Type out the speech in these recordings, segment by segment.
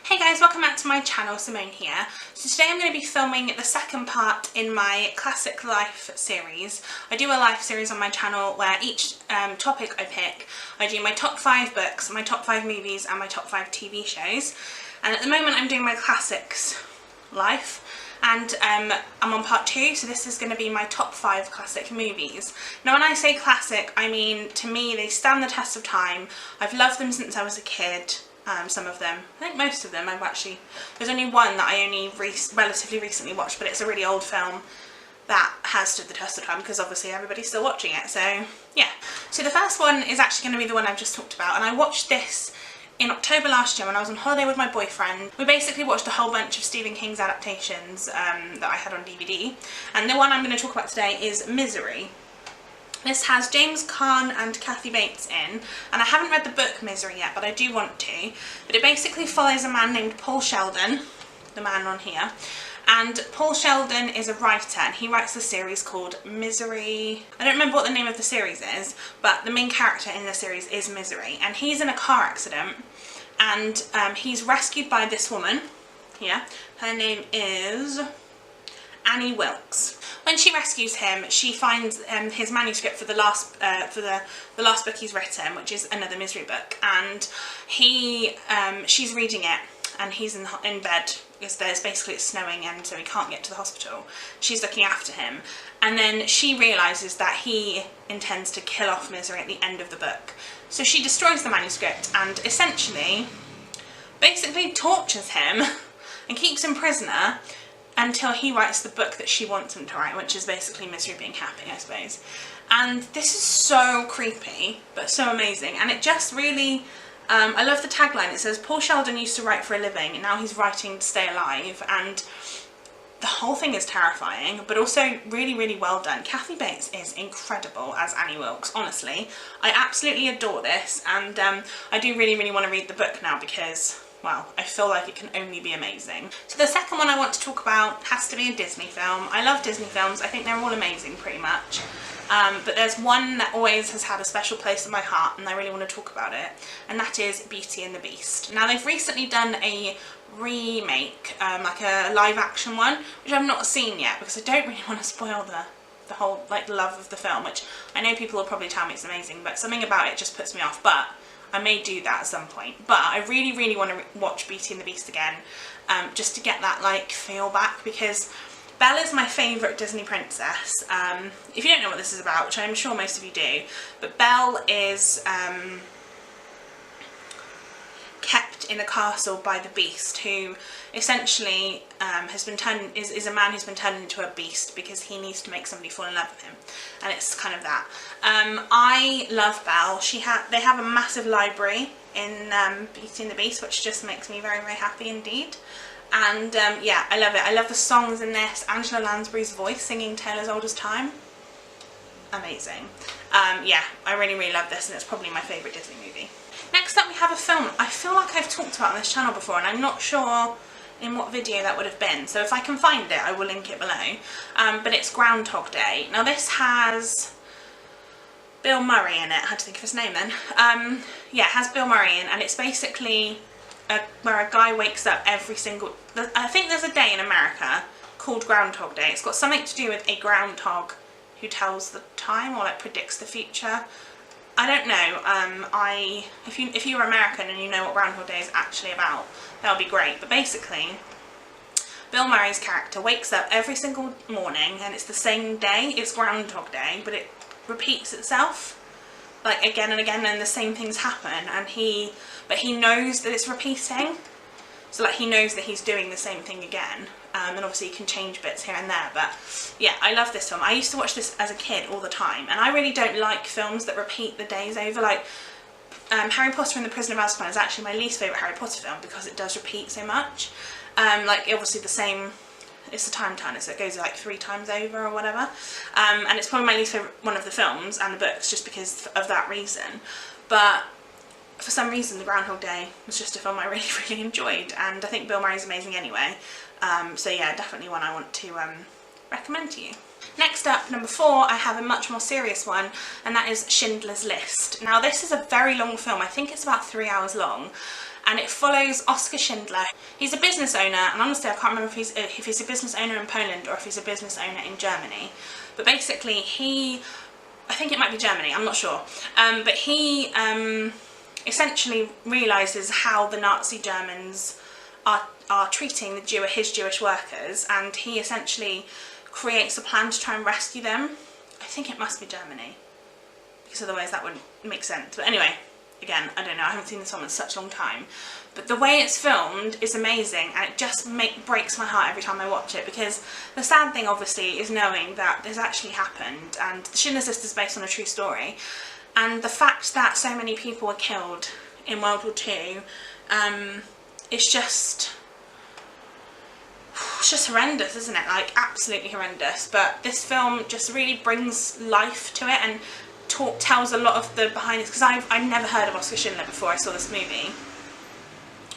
Hey guys, welcome back to my channel, Simone here. So today I'm going to be filming the second part in my Classic Life series. I do a life series on my channel where each topic I pick, I do my top 5 books, my top 5 movies and my top 5 TV shows. And at the moment I'm doing my Classics Life and I'm on part 2, so this is going to be my top 5 classic movies. Now when I say classic, I mean to me they stand the test of time. I've loved them since I was a kid. Some of them, I think most of them I've actually, there's only one that I only relatively recently watched, but it's a really old film that has stood the test of time because obviously everybody's still watching it, so yeah. So the first one is actually going to be the one I've just talked about, and I watched this in October last year when I was on holiday with my boyfriend. We basically watched a whole bunch of Stephen King's adaptations that I had on DVD, and the one I'm going to talk about today is Misery. This has James Caan and Kathy Bates in, and I haven't read the book Misery yet, but I do want to. But it basically follows a man named Paul Sheldon, the man on here, and Paul Sheldon is a writer and he writes a series called Misery. I don't remember what the name of the series is, but the main character in the series is Misery, and he's in a car accident and he's rescued by this woman here. Her name is Annie Wilkes. When she rescues him, she finds his manuscript for the last book he's written, which is another Misery book, and she's reading it, and he's in bed because it's snowing, and so he can't get to the hospital. She's looking after him, and then she realises that he intends to kill off Misery at the end of the book. So she destroys the manuscript and essentially, basically tortures him and keeps him prisoner until he writes the book that she wants him to write, which is basically Misery Being Happy, I suppose. And this is so creepy, but so amazing. And it just really, I love the tagline. It says, Paul Sheldon used to write for a living, and now he's writing to stay alive. And the whole thing is terrifying, but also really, really well done. Kathy Bates is incredible as Annie Wilkes, honestly. I absolutely adore this, and I do really, really want to read the book now because, well, I feel like it can only be amazing. So the second one I want to talk about has to be a Disney film. I love Disney films. I think they're all amazing pretty much. But there's one that always has had a special place in my heart and I really want to talk about it, and that is Beauty and the Beast. Now they've recently done a remake, like a live action one, which I've not seen yet because I don't really want to spoil the whole love of the film, which I know people will probably tell me it's amazing, but something about it just puts me off. But I may do that at some point. But I really, really want to watch Beauty and the Beast again, just to get that feel back, because Belle is my favourite Disney princess. If you don't know what this is about, which I'm sure most of you do, but Belle is kept in a castle by the Beast, who essentially is a man who's been turned into a beast because he needs to make somebody fall in love with him, and it's kind of that. I love Belle. They have a massive library in Beauty and the Beast, which just makes me very, very happy indeed. And yeah, I love it. I love the songs in this. Angela Lansbury's voice singing Tale as Old as Time, amazing. Yeah, I really, really love this, and it's probably my favourite Disney movie. Next up we have a film I feel like I've talked about on this channel before, and I'm not sure in what video that would have been, so if I can find it I will link it below. But it's Groundhog Day. Now this has Bill Murray in it. I had to think of his name then. Yeah, it has Bill Murray in, and it's basically where a guy wakes up every single, I think there's a day in America called Groundhog Day. It's got something to do with a groundhog who tells the time or predicts the future. I don't know. If you're American and you know what Groundhog Day is actually about, that would be great. But basically, Bill Murray's character wakes up every single morning and it's the same day. It's Groundhog Day, but it repeats itself again and again, and the same things happen. But he knows that it's repeating, so he knows that he's doing the same thing again. And obviously you can change bits here and there, but yeah, I love this film. I used to watch this as a kid all the time, and I really don't like films that repeat the days over. Harry Potter and the Prisoner of Azkaban is actually my least favourite Harry Potter film because it does repeat so much. Obviously the same, it's the time turner, so it goes 3 times over or whatever. And it's probably my least favourite one of the films and the books just because of that reason. But for some reason the Groundhog Day was just a film I really, really enjoyed, and I think Bill Murray's amazing anyway. So yeah, definitely one I want to recommend to you. Next up, number 4, I have a much more serious one, and that is Schindler's List. Now this is a very long film. I think it's about 3 hours long, and it follows Oskar Schindler. He's a business owner, and honestly I can't remember if he's a business owner in Poland or if he's a business owner in Germany, but basically I think it might be Germany, I'm not sure, but he essentially realises how the Nazi Germans are treating his Jewish workers, and he essentially creates a plan to try and rescue them. I think it must be Germany, because otherwise that wouldn't make sense. But anyway, again, I don't know, I haven't seen this film in such a long time. But the way it's filmed is amazing, and it just breaks my heart every time I watch it, because the sad thing obviously is knowing that this actually happened, and the Schindler's List is based on a true story, and the fact that so many people were killed in World War II, it's just horrendous, isn't it? Like, absolutely horrendous. But this film just really brings life to it and tells a lot of the behind this, because I've never heard of Oskar Schindler before I saw this movie,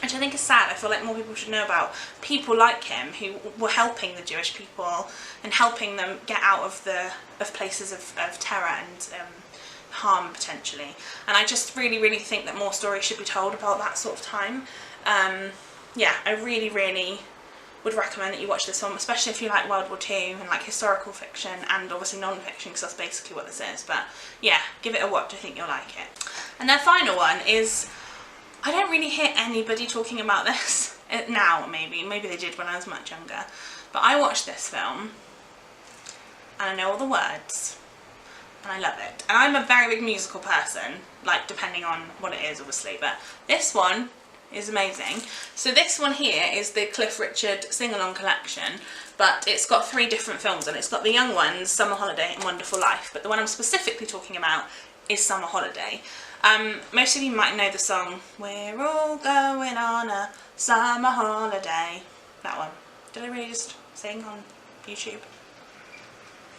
which I think is sad. I feel like more people should know about people like him who were helping the Jewish people and helping them get out of places of terror and harm potentially. And I just really think that more stories should be told about that sort of time. Yeah, I really would recommend that you watch this film, especially if you like World War II and like historical fiction and obviously non-fiction, because that's basically what this is. But yeah, give it a watch, I think you'll like it. And their final one is, I don't really hear anybody talking about this now. Maybe they did when I was much younger, but I watched this film and I know all the words and I love it. And I'm a very big musical person, like depending on what it is obviously, but this one is amazing. So this one here is the Cliff Richard sing-along collection, but it's got 3 different films, and it's got the young ones, Summer Holiday and Wonderful Life, but the one I'm specifically talking about is Summer Holiday. Most of you might know the song, We're All Going on a Summer Holiday. That one. Did I really just sing on YouTube?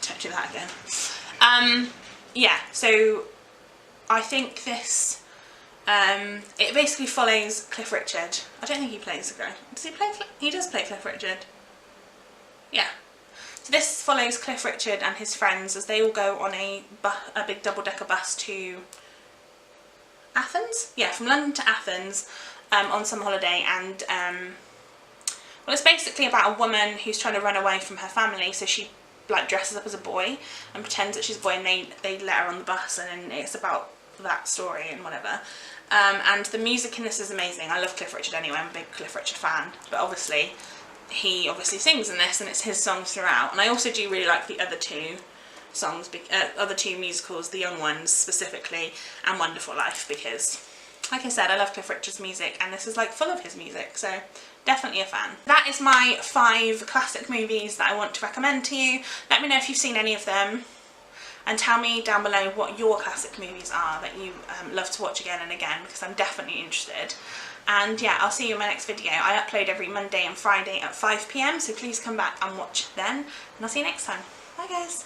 Don't do that again. Yeah, so I think this it basically follows Cliff Richard. I don't think he plays the guy. Does he play? He does play Cliff Richard. Yeah. So this follows Cliff Richard and his friends as they all go on a big double-decker bus to Athens? Yeah, from London to Athens on summer holiday, and well, it's basically about a woman who's trying to run away from her family, so she like dresses up as a boy and pretends that she's a boy, and they let her on the bus, and then it's about that story and whatever. And the music in this is amazing. I love Cliff Richard anyway, I'm a big Cliff Richard fan, but obviously he sings in this and it's his songs throughout. And I also do really like the other 2 songs, other 2 musicals, the young ones specifically, and Wonderful Life, because like I said, I love Cliff Richard's music and this is like full of his music, so definitely a fan. That is my 5 classic movies that I want to recommend to you. Let me know if you've seen any of them, and tell me down below what your classic movies are that you love to watch again and again, because I'm definitely interested. And yeah, I'll see you in my next video. I upload every Monday and Friday at 5 PM, so please come back and watch then, and I'll see you next time. Bye guys.